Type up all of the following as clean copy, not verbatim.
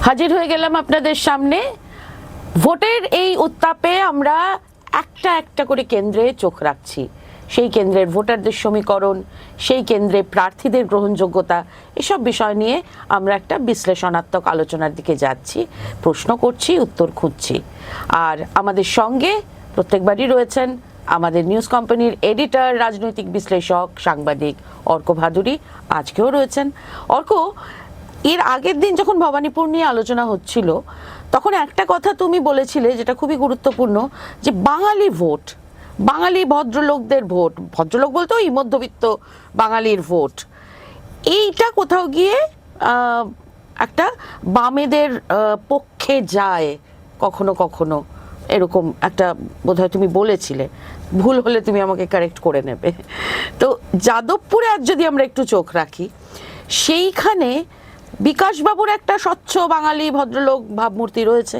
হাজির হয়ে গেলাম আপনাদের সামনে। ভোটের এই উত্তাপে আমরা একটা একটা করে কেন্দ্রে চোখ রাখছি। সেই কেন্দ্রের ভোটারদের সমীকরণ, সেই কেন্দ্রে প্রার্থীদের গ্রহণযোগ্যতা, এসব বিষয় নিয়ে আমরা একটা বিশ্লেষণাত্মক আলোচনার দিকে যাচ্ছি, প্রশ্ন করছি, উত্তর খুঁজছি। আর আমাদের সঙ্গে প্রত্যেকবারই রয়েছেন আমাদের নিউজ কোম্পানির এডিটর, রাজনৈতিক বিশ্লেষক, সাংবাদিক অর্ক ভাদুরী। আজকেও রয়েছেন অর্ক। এর আগের দিন যখন ভবানীপুর নিয়ে আলোচনা হচ্ছিল, তখন একটা কথা তুমি বলেছিলে যেটা খুবই গুরুত্বপূর্ণ, যে বাঙালি ভোট, বাঙালি ভদ্রলোকদের ভোট, ভদ্রলোক বলতে ওই মধ্যবিত্ত বাঙালির ভোট, এইটা কোথাও গিয়ে একটা বামেদের পক্ষে যায় কখনো কখনো, এরকম একটা বোধহয় তুমি বলেছিলে। ভুল হলে তুমি আমাকে কারেক্ট করে নেবে। তো যাদবপুরে আজ যদি আমরা একটু চোখ রাখি, সেইখানে বিকাশবাবুর একটা স্বচ্ছ বাঙালি ভদ্রলোক ভাবমূর্তি রয়েছে।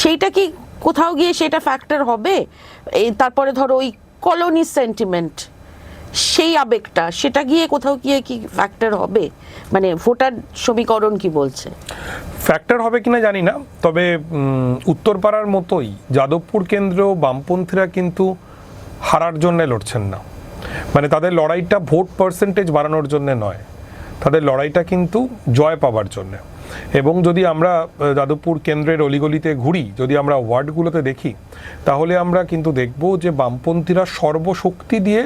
সেইটা কি কোথাও গিয়ে সেটা ফ্যাক্টর হবে? তারপরে ধরো ওই কলোনি সেন্টিমেন্ট, সেই আবেগটা, সেটা গিয়ে কোথাও গিয়ে কি ফ্যাক্টর হবে? মানে ভোটার সমীকরণ কি বলছে? ফ্যাক্টর হবে কিনা জানি না, তবে উত্তরপাড়ার মতোই যাদবপুর কেন্দ্র বামপন্থীরা কিন্তু হারার জন্য লড়ছেন না। মানে তাদের লড়াইটা ভোট পার্সেন্টেজ বাড়ানোর জন্য নয়, তাদের লড়াইটা কিন্তু জয় পাওয়ার জন্য। এবং যদি আমরা যাদবপুর কেন্দ্রের অলিগলিতে ঘুরি, যদি আমরা ওয়ার্ডগুলোতে দেখি, তাহলে আমরা কিন্তু দেখব যে বামপন্থীরা সর্বশক্তি দিয়ে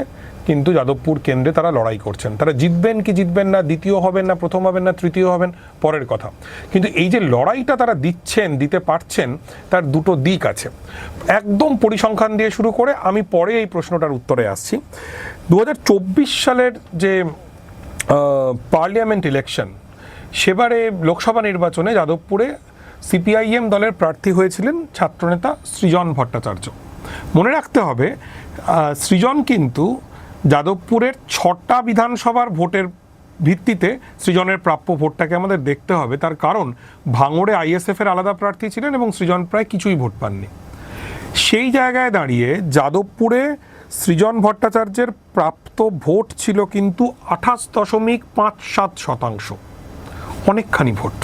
কিন্তু যাদবপুর কেন্দ্রে তারা লড়াই করছেন। তারা জিতবেন কি জিতবেন না, দ্বিতীয় হবেন না প্রথম হবেন না তৃতীয় হবেন পরের কথা, কিন্তু এই যে লড়াইটা তারা দিচ্ছেন, দিতে পারছেন, তার দুটো দিক আছে। একদম পরিসংখ্যান দিয়ে শুরু করে আমি পরে এই প্রশ্নটার উত্তরে আসছি। 2024 সালের যে পার্লামেন্ট ইলেকশন, সেবারে লোকসভা নির্বাচনে যাদবপুরে সিপিআইএম দলের প্রার্থী হয়েছিলেন ছাত্রনেতা সৃজন ভট্টাচার্য। মনে রাখতে হবে, সৃজন কিন্তু যাদবপুরের 6টা বিধানসভার ভোটের ভিত্তিতে সৃজনের প্রাপ্য ভোটটাকে আমাদের দেখতে হবে। তার কারণ ভাঙড়ে আইএসএফ এর আলাদা প্রার্থী ছিলেন এবং সৃজন প্রায় কিছুই ভোট পাননি। সেই জায়গায় দাঁড়িয়ে যাদবপুরে সৃজন ভট্টাচার্যের প্রাপ্ত ভোট ছিল কিন্তু 28.57%, অনেকখানি ভোট।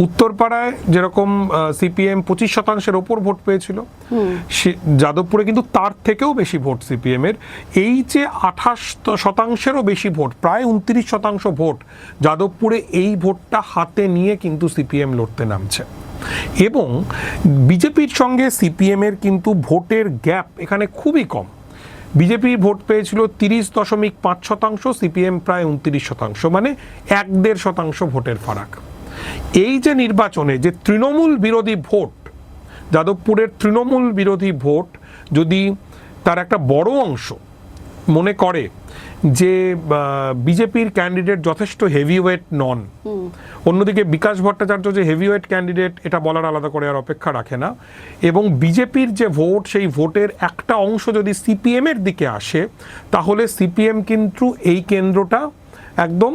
উত্তরপাড়ায় যেরকম সিপিএম 25%-এর ওপর ভোট পেয়েছিল, যাদবপুরে কিন্তু তার থেকেও বেশি ভোট সিপিএম এর। এই যে 28%-এরও বেশি ভোট, প্রায় 29% ভোট যাদবপুরে, এই ভোটটা হাতে নিয়ে কিন্তু সিপিএম লড়তে নামছে। এবং বিজেপির সঙ্গে সিপিএম এর কিন্তু ভোটের গ্যাপ এখানে খুবই কম। বিজেপি ভোট পেয়েছিল 30.5%, সিপিএম প্রায় 29%, মানে 1.5% ভোটের ফারাক। এই যে নির্বাচনে যে তৃণমূল বিরোধী ভোট, যাদবপুরের তৃণমূল বিরোধী ভোট যদি তার একটা বড় অংশ মনে করে যে বিজেপির ক্যান্ডিডেট যথেষ্ট হেভিওয়েট নন, অন্যদিকে বিকাশ ভট্টাচার্য যে হেভিওয়েট ক্যান্ডিডেট এটা বলার আলাদা করে আর অপেক্ষা রাখে না, এবং বিজেপির যে ভোট, সেই ভোটের একটা অংশ যদি সিপিএম এর দিকে আসে, তাহলে সিপিএম কিন্তু এই কেন্দ্রটা একদম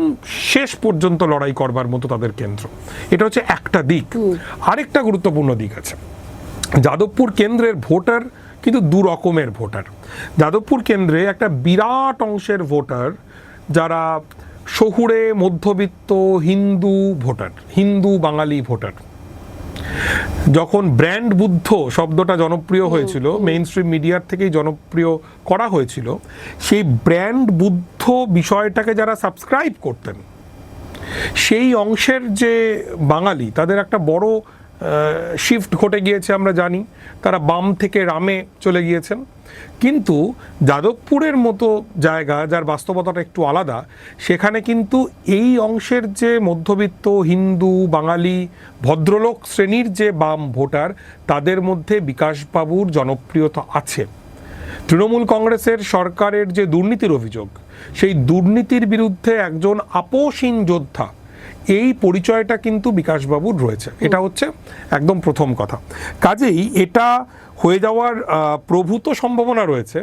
শেষ পর্যন্ত লড়াই করবার মতো তাদের কেন্দ্র। এটা হচ্ছে একটা দিক। আরেকটা গুরুত্বপূর্ণ দিক আছে, যাদবপুর কেন্দ্রের ভোটার কিন্তু দু রকমের ভোটার। যাদবপুর কেন্দ্রে একটা বিরাট অংশের ভোটার যারা শহুরে মধ্যবিত্ত হিন্দু ভোটার, হিন্দু বাঙালি ভোটার। যখন ব্র্যান্ড বুদ্ধ শব্দটা জনপ্রিয় হয়েছিল, মেইন স্ট্রিম মিডিয়ার থেকেই জনপ্রিয় করা হয়েছিল, সেই ব্র্যান্ড বুদ্ধ বিষয়টাকে যারা সাবস্ক্রাইব করতেন, সেই অংশের যে বাঙালি, তাদের একটা বড় শিফট ঘটে গিয়েছে আমরা জানি। তারা বাম থেকে রামে চলে গিয়েছেন। কিন্তু যাদবপুরের মতো জায়গা, যার বাস্তবতাটা একটু আলাদা, সেখানে কিন্তু এই অংশের যে মধ্যবিত্ত হিন্দু বাঙালি ভদ্রলোক শ্রেণীর যে বাম ভোটার, তাদের মধ্যে বিকাশবাবুর জনপ্রিয়তা আছে। তৃণমূল কংগ্রেসের সরকারের যে দুর্নীতির অভিযোগ, সেই দুর্নীতির বিরুদ্ধে একজন আপোষহীন যোদ্ধা, এই পরিচয়টা কিন্তু বিকাশবাবুর রয়েছে। এটা হচ্ছে একদম প্রথম কথা। কাজেই এটা হয়ে যাওয়ার প্রভূত সম্ভাবনা রয়েছে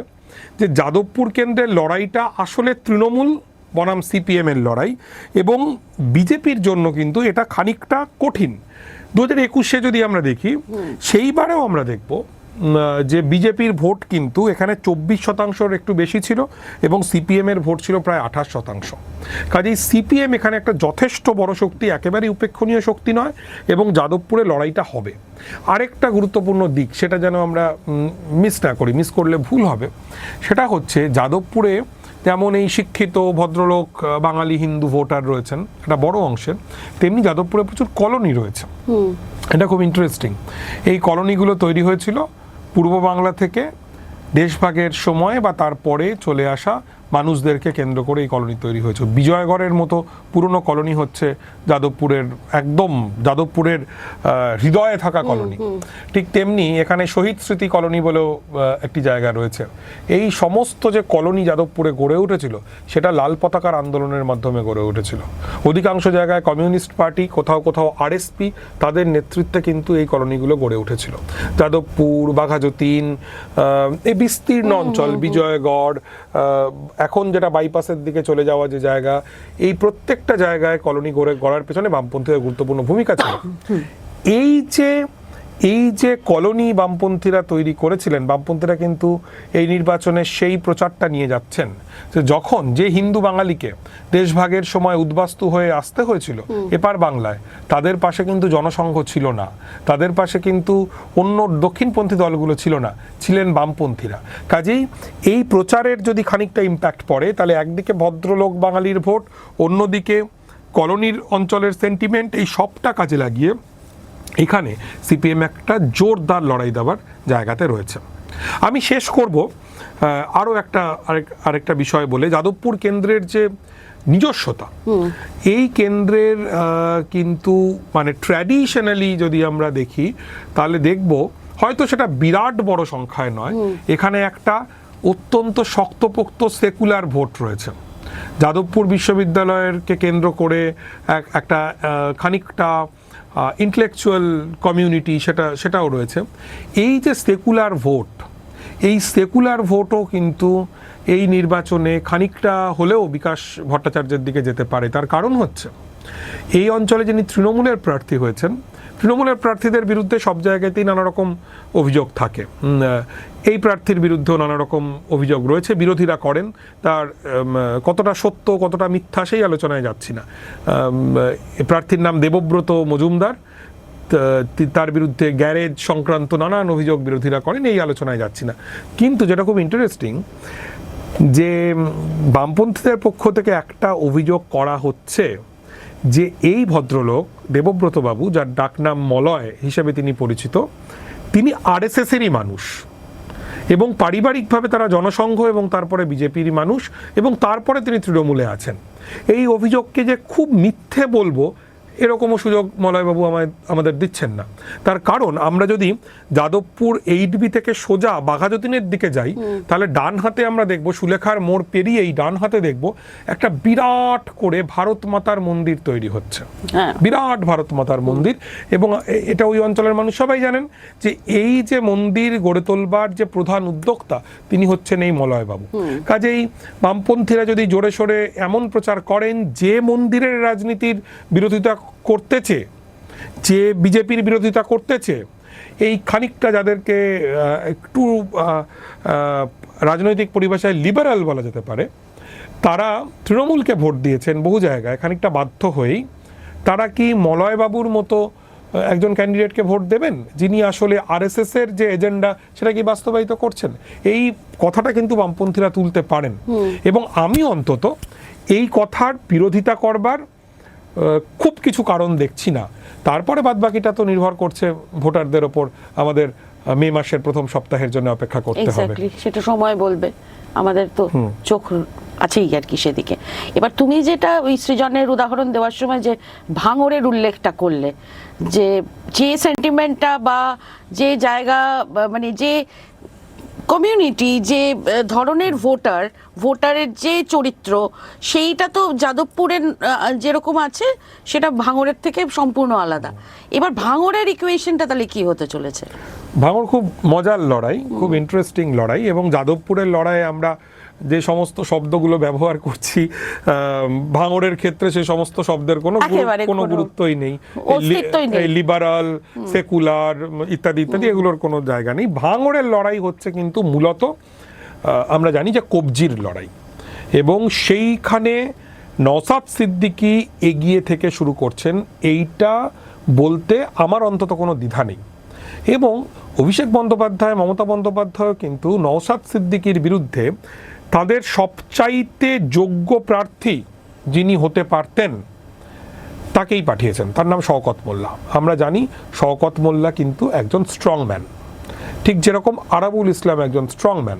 যে যাদবপুর কেন্দ্রের লড়াইটা আসলে তৃণমূল বনাম সিপিএম এর লড়াই, এবং বিজেপির জন্য কিন্তু এটা খানিকটা কঠিন। 2021-এ যদি আমরা দেখি, সেইবারেও আমরা দেখব যে বিজেপির ভোট কিন্তু এখানে 24% একটু বেশি ছিল এবং সিপিএম এর ভোট ছিল প্রায় 28%। কাজেই সিপিএম এখানে একটা যথেষ্ট বড় শক্তি, একেবারেই উপেক্ষণীয় শক্তি নয়, এবং যাদবপুরে লড়াইটা হবে। আরেকটা গুরুত্বপূর্ণ দিক, সেটা যেন আমরা মিস না করি, মিস করলে ভুল হবে, সেটা হচ্ছে যাদবপুরে যেমন এই শিক্ষিত ভদ্রলোক বাঙালি হিন্দু ভোটার রয়েছেন একটা বড় অংশের, তেমনি যাদবপুরে প্রচুর কলোনি রয়েছে। এটা খুব ইন্টারেস্টিং। এই কলোনিগুলো তৈরি হয়েছিল পূর্ব বাংলা থেকে দেশভাগের সময় বা তারপরে চলে আসা মানুষদেরকে কেন্দ্র করে এই কলোনি তৈরি হয়েছে। বিজয়গড়ের মতো পুরনো কলোনি হচ্ছে যাদবপুরের, একদম যাদবপুরের হৃদয়ে থাকা কলোনি। ঠিক তেমনি এখানে শহীদ স্মৃতি কলোনি বলেও একটি জায়গা রয়েছে। এই সমস্ত যে কলোনি যাদবপুরে গড়ে উঠেছিল সেটা লাল পতাকার আন্দোলনের মাধ্যমে গড়ে উঠেছিল। অধিকাংশ জায়গায় কমিউনিস্ট পার্টি, কোথাও কোথাও আরএসপি, তাদের নেতৃত্বে কিন্তু এই কলোনিগুলো গড়ে উঠেছিল। যাদবপুর, বাঘাযতীন, এই বিস্তীর্ণ অঞ্চল, বিজয়গড়, এখন যেটা বাইপাসের দিকে চলে যাওয়া যে জায়গা, এই প্রত্যেকটা জায়গায় কলোনি গড়ার পেছনে বামপন্থীদের গুরুত্বপূর্ণ ভূমিকা ছিল। এই যে কলোনি বামপন্থীরা তৈরি করেছিলেন, বামপন্থীরা কিন্তু এই নির্বাচনে সেই প্রচারটা নিয়ে যাচ্ছেন যে যখন যে হিন্দু বাঙালিকে দেশভাগের সময় উদ্বাস্তু হয়ে আসতে হয়েছিল এপার বাংলায়, তাদের পাশে কিন্তু জনসংঘ ছিল না, তাদের পাশে কিন্তু অন্য দক্ষিণপন্থী দলগুলো ছিল না, ছিলেন বামপন্থীরা। কাজেই এই প্রচারের যদি খানিকটা ইম্প্যাক্ট পড়ে, তাহলে একদিকে ভদ্রলোক বাঙালির ভোট, অন্যদিকে কলোনির অঞ্চলের সেন্টিমেন্ট, এই সবটা কাজে লাগিয়ে এখানে সিপিএম একটা জোরদার লড়াই দেওয়ার জায়গাতে রয়েছে। আমি শেষ করব আরও আরেকটা বিষয় বলে, যাদবপুর কেন্দ্রের যে নিজস্বতা, এই কেন্দ্রের কিন্তু মানে ট্র্যাডিশনালি যদি আমরা দেখি তাহলে দেখব হয়তো সেটা বিরাট বড় সংখ্যায় নয়, এখানে একটা অত্যন্ত শক্তপোক্ত সেকুলার ভোট রয়েছে। যাদবপুর বিশ্ববিদ্যালয়কে কেন্দ্র করে একটা খানিকটা ইন্টেলেকচুয়াল কমিউনিটি সেটাও রয়েছে। এই যে সেকুলার ভোট, এই সেকুলার ভোটও কিন্তু এই নির্বাচনে খানিকটা হলেও বিকাশ ভট্টাচার্যের দিকে যেতে পারে। তার কারণ হচ্ছে এই অঞ্চলে যিনি তৃণমূলের প্রার্থী হয়েছেন, তৃণমূলের প্রার্থীদের বিরুদ্ধে সব জায়গাতেই নানা রকম অভিযোগ থাকে, এই প্রার্থীর বিরুদ্ধেও নানা রকম অভিযোগ রয়েছে, বিরোধীরা করেন। তার কতটা সত্য কতটা মিথ্যা সেই আলোচনায় যাচ্ছি না। প্রার্থীর নাম দেবব্রত মজুমদার, তার বিরুদ্ধে গ্যারেজ সংক্রান্ত নানান অভিযোগ বিরোধীরা করেন, এই আলোচনায় যাচ্ছি না। কিন্তু যেটা খুব ইন্টারেস্টিং, যে বামপন্থীদের পক্ষ থেকে একটা অভিযোগ করা হচ্ছে যে এই ভদ্রলোক দেবব্রত বাবু, যার ডাকনাম মলয় হিসেবে তিনি পরিচিত, তিনি আরএসএসেরই মানুষ এবং পারিবারিকভাবে তারা জনসংঘ এবং তারপরে বিজেপির মানুষ এবং তারপরে তিনি তৃণমূলে আছেন। এই অভিযোগকে যে খুব মিথ্যে বলবো এরকমও সুযোগ মলয়বাবু আমাদের দিচ্ছেন না। তার কারণ আমরা যদি যাদবপুর 8B থেকে সোজা বাঘাযতীনের দিকে যাই, তাহলে ডান হাতে আমরা দেখব, সুলেখার মোড় পেরিয়েই ডান হাতে দেখব একটা বিরাট করে ভারত মাতার মন্দির তৈরি হচ্ছে, বিরাট ভারত মাতার মন্দির। এবং এটা ওই অঞ্চলের মানুষ সবাই জানেন যে এই যে মন্দির গড়ে তোলবার যে প্রধান উদ্যোক্তা তিনি হচ্ছেন এই মলয়বাবু। কাজেই বামপন্থীরা যদি জোরে সোরে এমন প্রচার করেন যে মন্দিরের রাজনীতির বিরোধিতা করতেছে, যে বিজেপির বিরোধিতা করতেছে, এই খানিকটা যাদেরকে একটু রাজনৈতিক পরিভাষায় লিবারাল বলা যেতে পারে, তারা তৃণমূলকে ভোট দিয়েছেন বহু জায়গায় খানিকটা বাধ্য হয়েই, তারা কি মলয়বাবুর মতো একজন ক্যান্ডিডেটকে ভোট দেবেন যিনি আসলে আরএসএস এর যে এজেন্ডা সেটা কি বাস্তবায়িত করছেন? এই কথাটা কিন্তু বামপন্থীরা তুলতে পারেন এবং আমি অন্তত এই কথার বিরোধিতা করবার খুব কিছু কারণ দেখছি না। তারপরে বাদবাকিটা তো নির্ভর করছে ভোটারদের ওপর। আমাদের মে মাসের প্রথম সপ্তাহের জন্য অপেক্ষা করতে হবে, সেটা সময় বলবে। আমাদের তো চোখ আছেই আর কি সেদিকে। এবার তুমি যেটা ওই সৃজনের উদাহরণ দেওয়ার সময় যে ভাঙড়ের উল্লেখটা করলে, যে সেন্টিমেন্টটা বা যে জায়গা, মানে যে কমিউনিটি, যে ধরনের ভোটারের যে চরিত্র, সেইটা তো যাদবপুরের যেরকম আছে সেটা ভাঙড়ের থেকে সম্পূর্ণ আলাদা। এবার ভাঙড়ের ইকুয়েশনটা তাহলে কি হতে চলেছে? ভাঙড় খুব মজার লড়াই, খুব ইন্টারেস্টিং লড়াই, এবং যাদবপুরের লড়াই আমরা যে সমস্ত শব্দগুলো ব্যবহার করছি, ভাঙড়ের ক্ষেত্রে সেই সমস্ত শব্দের কোনো গুরুত্বই নেই, লিবারাল, সেকুলার ইত্যাদি ইত্যাদি এগুলোর কোনো জায়গা নেই। ভাঙড়ের লড়াই হচ্ছে কিন্তু মূলত আমরা জানি যে কবজির লড়াই, এবং সেইখানে নওশাদ সিদ্দিকী এগিয়ে থেকে শুরু করছেন, এইটা বলতে আমার অন্তত কোনো দ্বিধা নেই। এবং অভিষেক বন্দ্যোপাধ্যায়, মমতা বন্দ্যোপাধ্যায় কিন্তু নওশাদ সিদ্দিকীর বিরুদ্ধে তাদের সবচাইতে যোগ্য প্রার্থী যিনি হতে পারতেন তাকেই পাঠিয়েছেন, তার নাম শওকত মোল্লা। আমরা জানি শওকত মোল্লা কিন্তু একজন স্ট্রং ম্যান, ঠিক যেরকম আরাবুল ইসলাম একজন স্ট্রং ম্যান,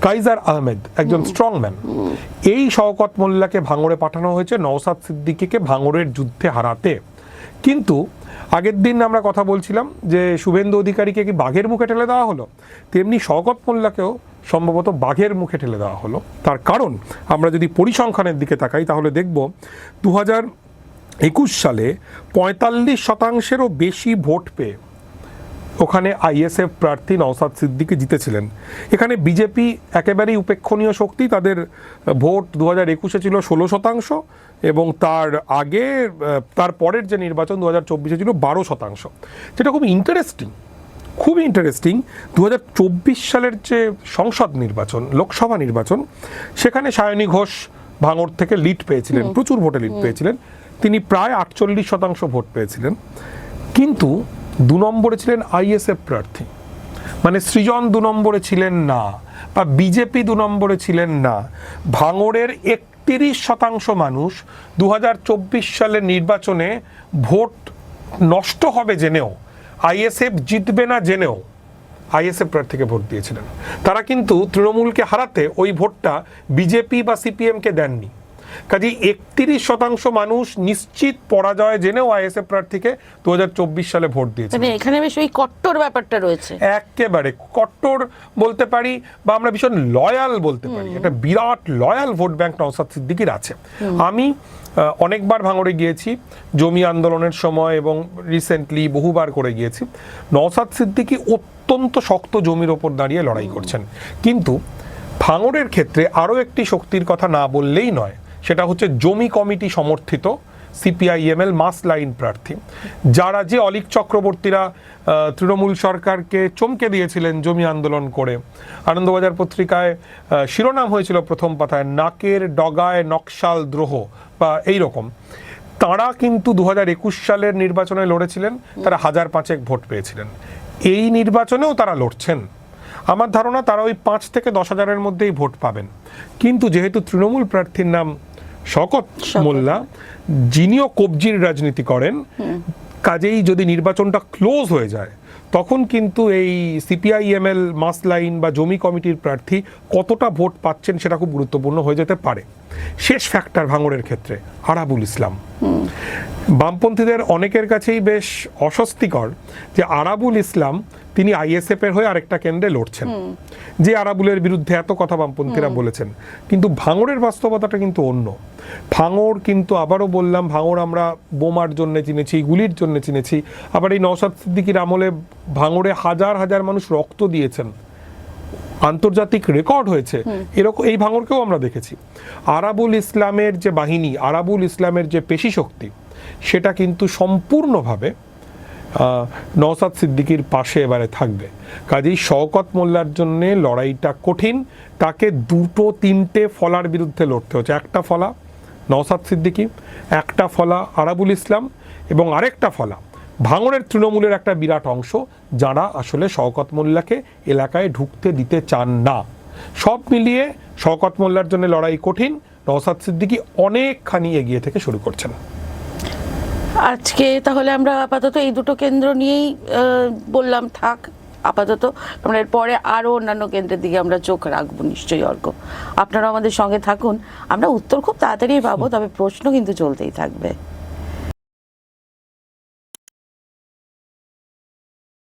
কাইজার আহমেদ একজন স্ট্রং ম্যান। এই শওকত মোল্লাকে ভাঙড়ে পাঠানো হয়েছে নওশাদ সিদ্দিকীকে ভাঙড়ের যুদ্ধে হারাতে। কিন্তু আগের দিন আমরা কথা বলছিলাম যে শুভেন্দু অধিকারীকে কি বাঘের মুখে ঠেলে দেওয়া হলো, তেমনি শওকত মোল্লাকেও সম্ভবত বাঘের মুখে ঠেলে দেওয়া হলো। তার কারণ আমরা যদি পরিসংখ্যানের দিকে তাকাই তাহলে দেখব 2021 সালে 45%-এরও বেশি ভোট পেয়ে ওখানে আইএসএফ প্রার্থী নওশাদ সিদ্দিকী জিতেছিলেন। এখানে বিজেপি একেবারেই উপেক্ষণীয় শক্তি, তাদের ভোট 2021-এ ছিল 16%, এবং তার আগে তার পরের যে নির্বাচন 2024-এ ছিল 12%, যেটা খুব ইন্টারেস্টিং, খুবই ইন্টারেস্টিং। 2024 সালের যে সংসদ নির্বাচন, লোকসভা নির্বাচন, সেখানে সায়নী ঘোষ ভাঙড় থেকে লিড পেয়েছিলেন, প্রচুর ভোটে লিড পেয়েছিলেন, তিনি প্রায় 48% ভোট পেয়েছিলেন। কিন্তু 2 নম্বরে ছিলেন আইএসএফ প্রার্থী, মানে সৃজন 2 নম্বরে ছিলেন না, বা বিজেপি 2 নম্বরে ছিলেন না। ভাঙড়ের 31% মানুষ 2024 সালের নির্বাচনে ভোট নষ্ট হবে জেনেও, আইএসএফ জিতবে না জেনেও আইএসএফ প্রার্থীকে ভোট দিয়েছিলেন। তারা কিন্তু তৃণমূলকে হারাতে ওই ভোটটা বিজেপি বা সিপিএমকে দেননি। কাজেই 31% মানুষ নিশ্চিত পরাজয় জেনেও আইএসএফ প্রার্থীকে 2024 সালে ভোট দিয়েছে। মানে এখানে বেশ ওই কট্টর ব্যাপারটা রয়েছে, একেবারে কট্টর বলতে পারি, বা আমরা ভীষণ লয়াল বলতে পারি। একটা বিরাট লয়াল ভোট ব্যাংক নওশাদ সিদ্দিকীর আছে। আমি অনেকবার ভাঙড়ে গিয়েছি জমি আন্দোলনের সময়, এবং রিসেন্টলি বহুবার করে গিয়েছি। নওশাদ সিদ্দিকী অত্যন্ত শক্ত জমির ওপর দাঁড়িয়ে লড়াই করছেন। কিন্তু ভাঙড়ের ক্ষেত্রে আরও একটি শক্তির কথা না বললেই নয়, সেটা হচ্ছে জমি কমিটি সমর্থিত সিপিআইএমএল মাস লাইন প্রার্থী, যারা যে অলীক চক্রবর্তীরা তৃণমূল সরকারকে চমকে দিয়েছিলেন জমি আন্দোলন করে। আনন্দবাজার পত্রিকায় শিরোনাম হয়েছিল প্রথম পাতায়, নাকের ডগায় নকশাল দ্রোহ বা এই রকম। তারা কিন্তু 2021 সালের নির্বাচনে লড়েছিলেন, তারা 1005 ভোট পেয়েছিলেন। এই নির্বাচনেও তারা লড়ছেন। আমার ধারণা তারা ওই 5 থেকে 10 হাজারের মধ্যেই ভোট পাবেন। কিন্তু যেহেতু তৃণমূল প্রার্থীর নাম শওকত মোল্লা, যিনিও কবজির রাজনীতি করেন, কাজেই যদি নির্বাচনটা ক্লোজ হয়ে যায় তখন কিন্তু এই সিপিআইএমএল মাস লাইন বা জমি কমিটির প্রার্থী কতটা ভোট পাচ্ছেন সেটা খুব গুরুত্বপূর্ণ হয়ে যেতে পারে। শেষ ফ্যাক্টর ভাঙড়ের ক্ষেত্রে আরাবুল ইসলাম। বামপন্থীদের অনেকের কাছেই বেশ অস্বস্তিকর যে আরাবুল ইসলাম তিনি আইএসএফ এর হয়ে আরেকটা কেন্দ্রে লড়ছেন, যে আরাবুলের বিরুদ্ধে এত কথা বামপন্থীরা বলেছেন। কিন্তু ভাঙড়ের বাস্তবতাটা কিন্তু অন্য। ভাঙড় কিন্তু আবারও বললাম, ভাঙড় আমরা বোমার জন্য চিনেছি, গুলির জন্য চিনেছি। আবার এই নওশাদ সিদ্দিকীর আমলে ভাঙড়ে হাজার হাজার মানুষ রক্ত দিয়েছেন, আন্তর্জাতিক রেকর্ড হয়েছে, এরকম এই ভাঙড়কেও আমরা দেখেছি। আরাবুল ইসলামের যে বাহিনী, আরাবুল ইসলামের যে পেশি শক্তি, সেটা কিন্তু সম্পূর্ণভাবে নওশাদ সিদ্দিকীর পাশে এবারে থাকবে। কাজেই শওকত মোল্লার জন্য লড়াইটা কঠিন। তাকে 2-3টে ফলার বিরুদ্ধে লড়তে হচ্ছে। একটা ফলা নওশাদ সিদ্দিকী, একটা ফলা আরাবুল ইসলাম, এবং আরেকটা ফলা ভাঙড়ের তৃণমূলের একটা বিরাট অংশ, যারা আসলে শওকত মোল্লাকে এলাকায় ঢুকতে দিতে চান না। সব মিলিয়ে শওকত মোল্লার জন্য লড়াই কঠিন। নওশাদ সিদ্দিকী অনেকখানি এগিয়ে থেকে শুরু করছেন। আজকে তাহলে আমরা আপাতত এই দুটো কেন্দ্র নিয়েই বললাম থাক আপাতত। আমরা এরপরে আরও অন্যান্য কেন্দ্রের দিকে আমরা চোখ রাখবো নিশ্চয়ই। অর্ক, আপনারা আমাদের সঙ্গে থাকুন, আমরা উত্তর খুব তাড়াতাড়ি পাবো, তবে প্রশ্ন কিন্তু চলতেই থাকবে।